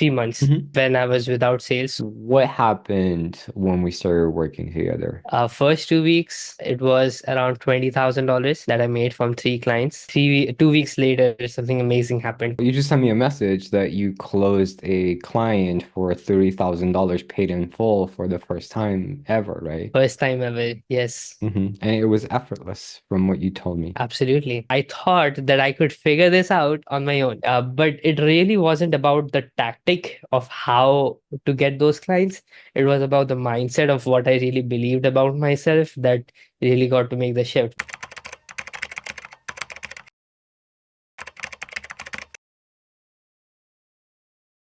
3 months Hmm. when I was without sales. What happened when we started working together? First 2 weeks, it was around $20,000 that I made from three clients. 2 weeks later, something amazing happened. You just sent me a message that you closed a client for $30,000 paid in full for the first time ever, right? First time ever. Yes, And it was effortless from what you told me. absolutely. I thought that I could figure this out on my own, but it really wasn't about the tactic of how to get those clients. It was about the mindset of what I really believed about myself that really got to make the shift.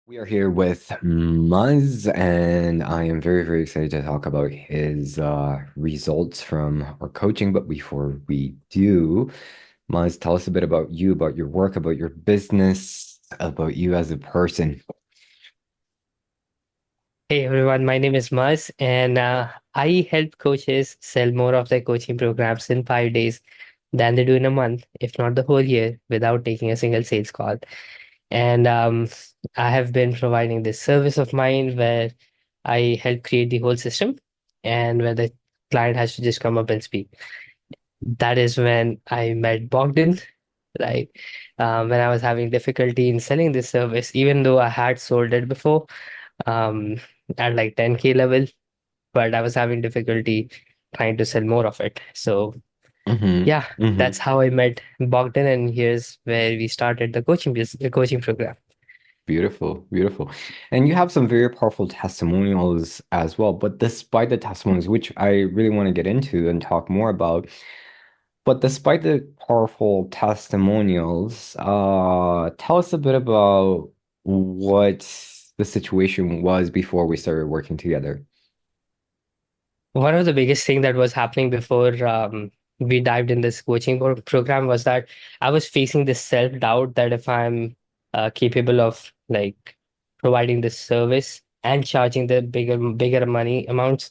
We are here with Muzz, and I am very, very excited to talk about his results from our coaching. But before we do, Muzz, tell us a bit about you, about your work, about your business, about you as a person. Hey everyone, my name is Maz, and I help coaches sell more of their coaching programs in 5 days than they do in a month, if not the whole year, without taking a single sales call. And I have been providing this service of mine where I help create the whole system and where the client has to just come up and speak. That is when I met Bogdan, right? When I was having difficulty in selling this service, even though I had sold it before um, at like 10K level, but I was having difficulty trying to sell more of it. So Hmm. yeah, that's Hmm. how I met Bogdan, and here's where we started the coaching program. Beautiful, beautiful. And you have some very powerful testimonials as well. But despite the testimonials, which I really want to get into and talk more about, but despite the powerful testimonials, tell us a bit about what the situation was before we started working together. One of the biggest thing that was happening before we dived in this program was that I was facing this self-doubt that if I'm capable of like providing this service and charging the bigger money amounts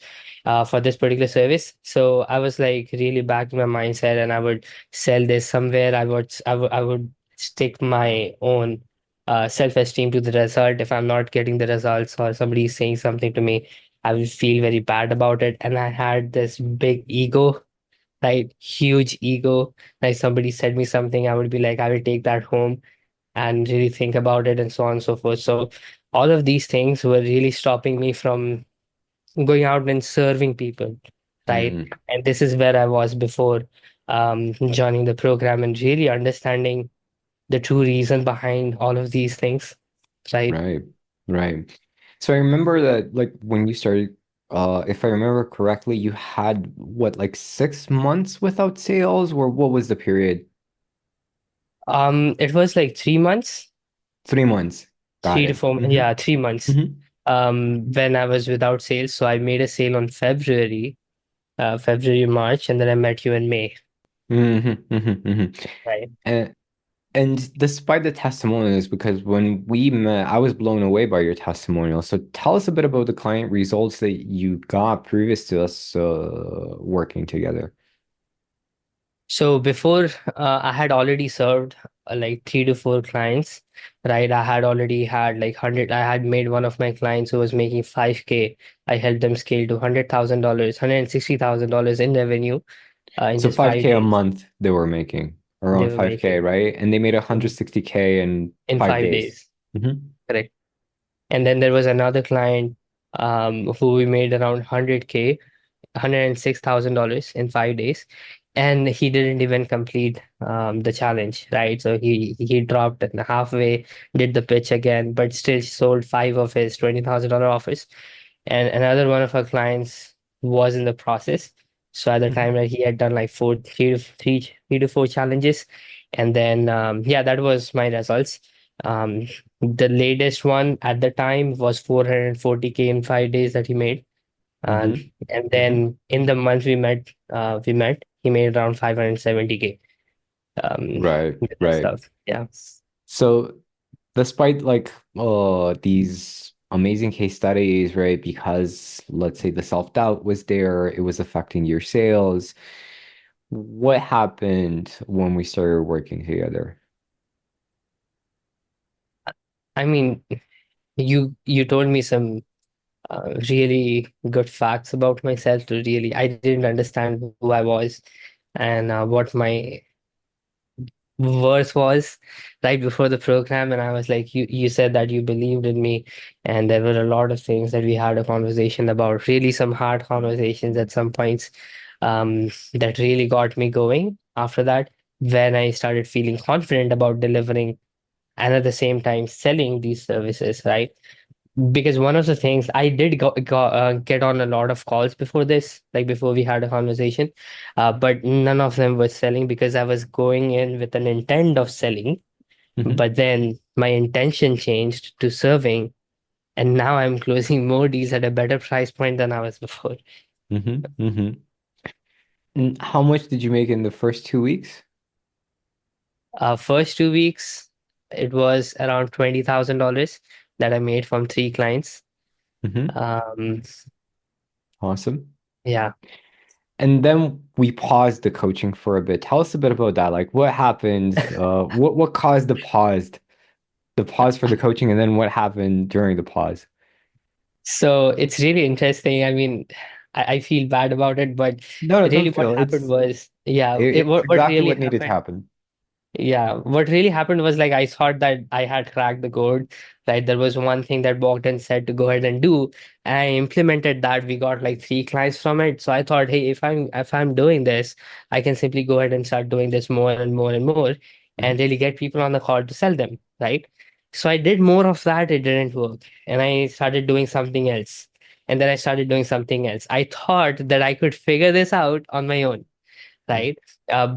for this particular service. So I was like really back in my mindset, and I would sell this somewhere. I would stick my own self-esteem to the result. If I'm not getting the results or somebody is saying something to me, I will feel very bad about it. And I had this big ego, right? Huge ego. Like somebody said me something, I would be like, I will take that home and really think about it and so on and so forth. So all of these things were really stopping me from going out and serving people, right? Mm, And this is where I was before joining the program and really understanding the true reason behind all of these things, right? right, right. So I remember that like when you started, if I remember correctly, you had what, like 6 months without sales, or what was the period? It was like 3 months. 3 months. Got Three to it. four, yeah, 3 months. Hmm. When I was without sales. So I made a sale on February, March, and then I met you in May, Hmm. Hmm. Hmm. right? And and despite the testimonials, because when we met, I was blown away by your testimonial. So tell us a bit about the client results that you got previous to us working together. So before I had already served like 3 to 4 clients, right? I had already had like 100. I had made one of my clients who was making 5K. I helped them scale to $100,000, $160,000 in revenue in So just five 5K a days. month they were making, They around were 5K, making right? And they made Mhm. 160K in in 5 days. 5 days. Hmm. Correct. And then there was another client who we made around 100K, $106,000 in 5 days, and he didn't even complete the challenge, right? So he dropped it halfway, did the pitch again, but still sold five of his $20,000 offers. And another one of our clients was in the process. So at the time Hmm. that he had done like three to four challenges, and then yeah, that was my results. Um, the latest one at the time was 440K in 5 days that he made. Um, Hmm. and Hmm. then in the month we met, he made around 570K Right, with that right. stuff. Yeah. So despite like these amazing case studies, right? Because let's say the self-doubt was there, it was affecting your sales. What happened when we started working together? I mean, you told me some really good facts about myself. To really, I didn't understand who I was and what my worth was right before the program. And I was like, you said that you believed in me, and there were a lot of things that we had a conversation about. Really, some hard conversations at some points that really got me going. After that, when I started feeling confident about delivering and at the same time selling these services, right? Because one of the things I did get on a lot of calls before this, like before we had a conversation, but none of them was selling because I was going in with an intent of selling, Hmm. but then my intention changed to serving, and now I'm closing more deals at a better price point than I was before. Hmm. Hmm. And how much did you make in the first 2 weeks? First 2 weeks, it was around $20,000 that I made from 3 clients. Hmm. Um, Awesome. yeah. And then we paused the coaching for a bit. Tell us a bit about that. Like what happened? What caused the pause for the coaching, and then what happened during the pause? So it's really interesting. I mean, I feel bad about it, but No, no, don't really what feel happened it's was, yeah, it's what exactly really what needed to happened. happen. Yeah, what really happened was like I thought that I had cracked the code, right? There was one thing that Bogdan said to go ahead and do, and I implemented that. We got like 3 clients from it. So I thought, hey, if I'm doing this, I can simply go ahead and start doing this more and more and more and really get people on the call to sell them, right? So I did more of that, it didn't work. And I started doing something else. And then I started doing something else. I thought that I could figure this out on my own, Mhm. right?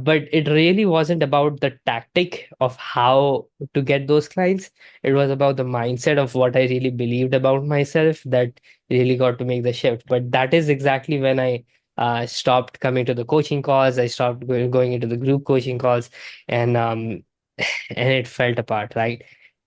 But it really wasn't about the tactic of how to get those clients. It was about the mindset of what I really believed about myself that really got to make the shift. But that is exactly when I stopped coming to the coaching calls. I stopped going into the group coaching calls, and and it fell apart, right?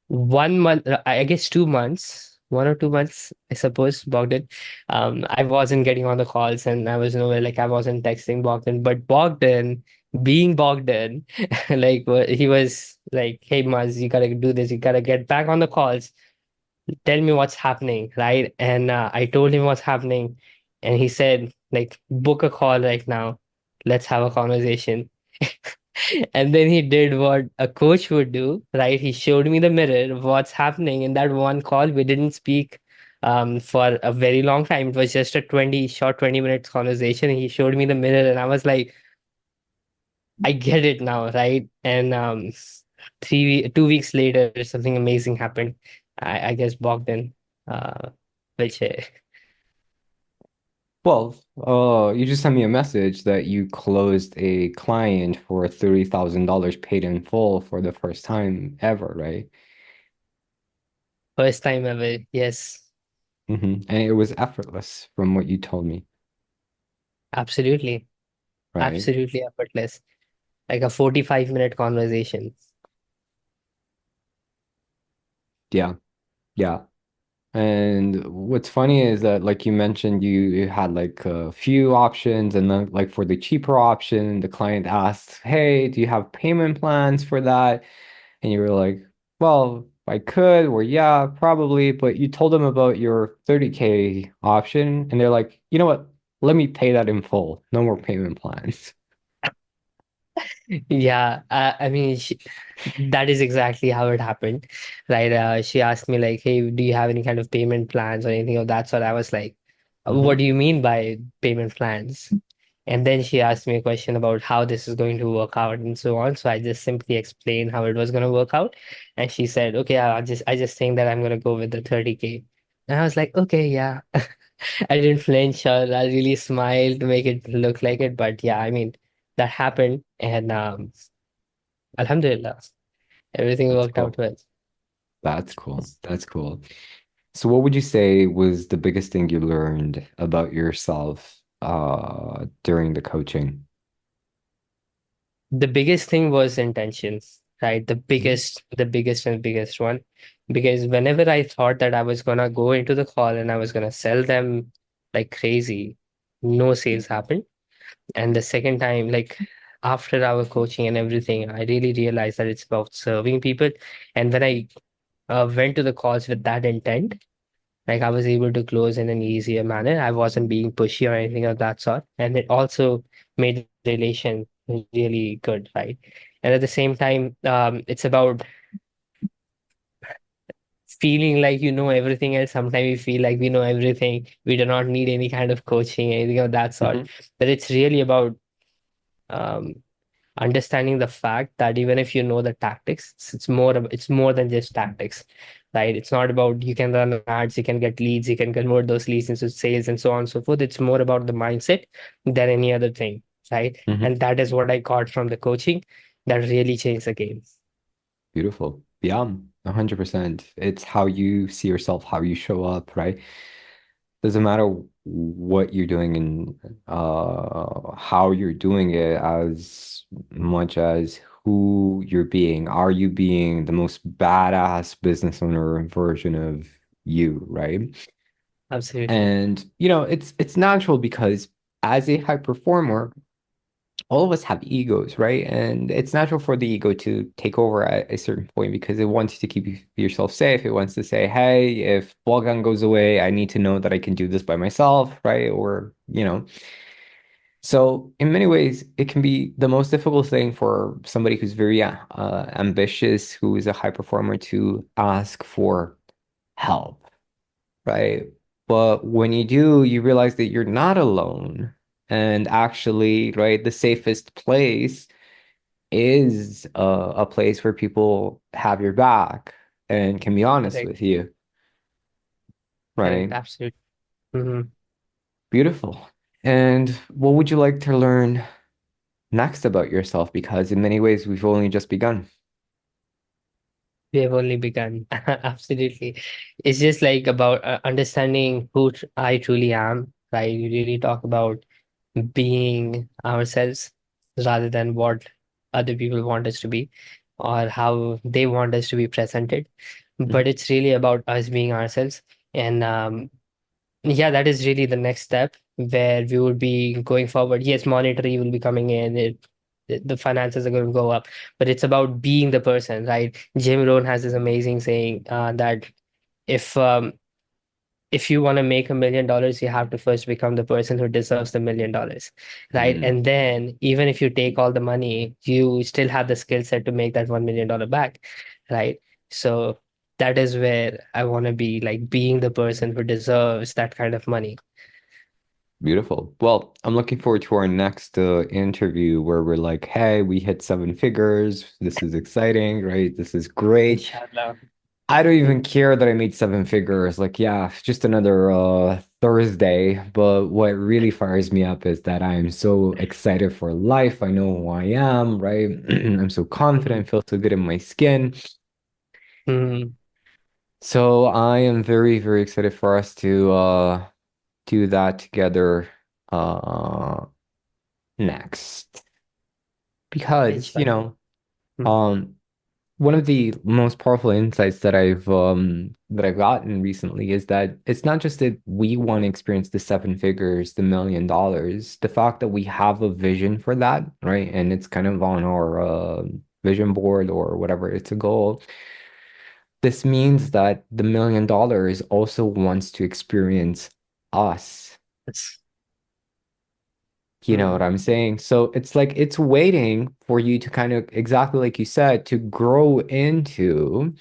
1 month, I guess 2 months, 1 or 2 months, I suppose, Bogdan. I wasn't getting on the calls and I was nowhere, like I wasn't texting Bogdan, but Bogdan, being Bogdan, like he was like, hey, Maz, you gotta do this, you gotta get back on the calls, tell me what's happening, right? And I told him what's happening, and he said, like, book a call right now, let's have a conversation. And then he did what a coach would do, right? He showed me the mirror of what's happening in that one call. We didn't speak for a very long time. It was just a 20 minutes conversation. He showed me the mirror, and I was like, I get it now, right? And 2 weeks later, something amazing happened. I guess Bogdan, uh, which Well, you just sent me a message that you closed a client for $30,000 paid in full for the first time ever, right? first time ever. Yes, And it was effortless from what you told me, absolutely, right? absolutely effortless. Like a 45-minute conversation. Yeah, yeah. And what's funny is that, like you mentioned, you had like a few options, and then like for the cheaper option, the client asked, "Hey, do you have payment plans for that?" And you were like, "Well, I could," or "Yeah, probably." But you told them about your 30K option, and they're like, "You know what? Let me pay that in full. No more payment plans." Yeah, I mean, that is exactly how it happened, right? She asked me like, "Hey, do you have any kind of payment plans or anything of that sort?" I was like, "What Hmm. do you mean by payment plans?" And then she asked me a question about how this is going to work out and so on. So I just simply explained how it was going to work out, and she said, "Okay, I just think that I'm going to go with the 30K." And I was like, "Okay, yeah." I didn't flinch or I really smiled to make it look like it, but yeah, I mean, that happened, and Alhamdulillah, everything That's worked out cool. well. That's cool. That's cool. So what would you say was the biggest thing you learned about yourself during the coaching? The biggest thing was intentions, right? The Mhm. biggest, the biggest and biggest one. Because whenever I thought that I was gonna go into the call and I was gonna sell them like crazy, no sales happened. And the second time, like after our coaching and everything, I really realized that it's about serving people. And when I went to the calls with that intent. Like I was able to close in an easier manner. I wasn't being pushy or anything of that sort. And it also made the relation really good, right? And at the same time, it's about feeling like you know everything else. Sometimes we feel like we know everything. We do not need any kind of coaching, anything of that sort. Hmm. But it's really about um, understanding the fact that even if you know the tactics, it's more than just tactics, right? It's not about you can run ads, you can get leads, you can convert those leads into sales and so on and so forth. It's more about the mindset than any other thing, right? Hmm. And that is what I got from the coaching that really changed the game. Beautiful. Yeah, 100%. It's how you see yourself, how you show up, right? Doesn't matter what you're doing and how you're doing it as much as who you're being. Are you being the most badass business owner version of you, right? Absolutely. And it's natural because as a high performer, all of us have egos, right? And it's natural for the ego to take over at a certain point because it wants to keep yourself safe. It wants to say, hey, if Volgan goes away, I need to know that I can do this by myself, right? Or. So in many ways, it can be the most difficult thing for somebody who's very ambitious, who is a high performer to ask for help, right? But when you do, you realize that you're not alone. And actually, right, the safest place is a place where people have your back and can be honest Correct. with you, Correct. right? Absolutely. Hmm. Beautiful. And what would you like to learn next about yourself? Because in many ways, we've only just begun. We have only begun. Absolutely. It's just like about understanding who I truly am, right? We really talk about being ourselves rather than what other people want us to be or how they want us to be presented. But Mhm. it's really about us being ourselves. And yeah, that is really the next step where we would be going forward. Yes, monetary will be coming in. The finances are going to go up, but it's about being the person, right? Jim Rohn has this amazing saying that if if you want to make $1 million, you have to first become the person who deserves the $1 million, right? Mm, And then even if you take all the money, you still have the skill set to make that $1 million back, right? So that is where I want to be, like being the person who deserves that kind of money. beautiful. Well, I'm looking forward to our next interview where we're like, hey, we hit 7 figures. This is exciting, right? This is great. Inshallah. I don't Mm, even care that I made 7 figures. Like, yeah, it's just another Thursday. But what really fires me up is that I'm so excited for life. I know who I am, right? I'm so mm, confident, feel so good in my skin. mm. So I am very, very excited for us to do that together uh next. Because, Inshallah. Mm, um one of the most powerful insights that I've gotten recently is that it's not just that we want to experience the 7 figures, the $1 million. The fact that we have a vision for that, right? And it's kind of on our vision board or whatever, it's a goal. This means that the $1 million also wants to experience us. yes. You know what Mm, I'm saying? So it's like it's waiting for you to kind of exactly like you said, to grow into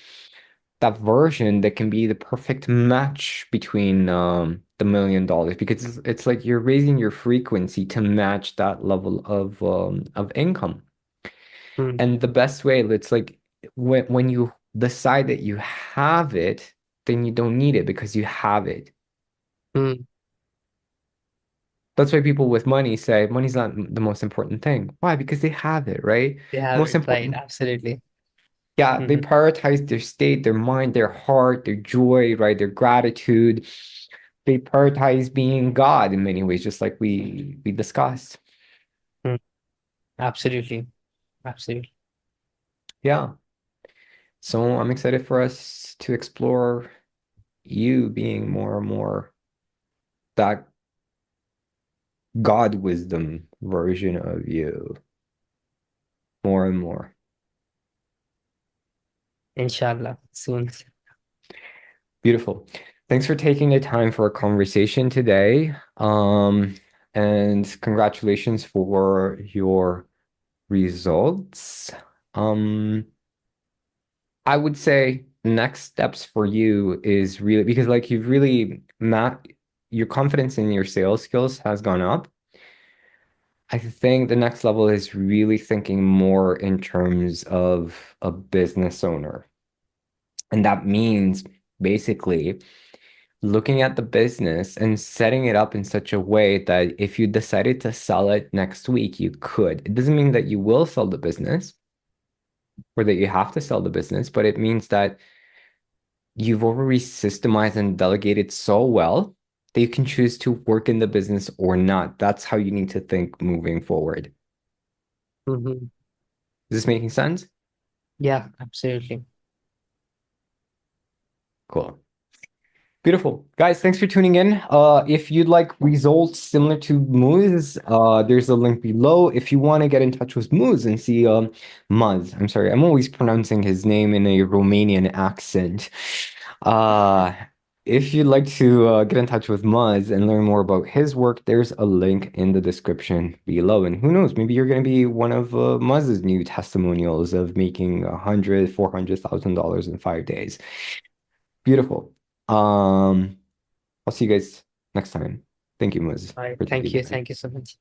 that version that can be the perfect match between the $1 million because it's like you're raising your frequency to match that level of income. mm, And the best way, it's like when you decide that you have it, then you don't need it because you have it. mm. That's why people with money say money's not the most important thing. Why? Because they have it, right? They have Most it right. important, Absolutely. yeah, they Hmm. prioritize their state, their mind, their heart, their joy, right? Their gratitude. They prioritize being God in many ways, just like we discussed. Mm. Absolutely. Absolutely. Yeah. So I'm excited for us to explore you being more and more that God wisdom version of you, more and more. Inshallah. Soon. Beautiful. Thanks for taking the time for a conversation today. And congratulations for your results. Um, I would say next steps for you is really because like you've really not your confidence in your sales skills has gone up. I think the next level is really thinking more in terms of a business owner. And that means basically looking at the business and setting it up in such a way that if you decided to sell it next week, you could. It doesn't mean that you will sell the business or that you have to sell the business, but it means that you've already systemized and delegated so well that you can choose to work in the business or not. That's how you need to think moving forward. Hmm. Is this making sense? Yeah, absolutely. Cool. Beautiful. Guys, thanks for tuning in. If you'd like results similar to Muz, there's a link below. If you want to get in touch with Muz and see Muz, I'm sorry, I'm always pronouncing his name in a Romanian accent. Uh, if you'd like to get in touch with Muz and learn more about his work, there's a link in the description below. And who knows, maybe you're going to be one of Muz's new testimonials of making $400,000 in 5 days. Beautiful. Um, I'll see you guys next time. Thank you, Muz, All right. for Thank taking the you. time. Thank you so much.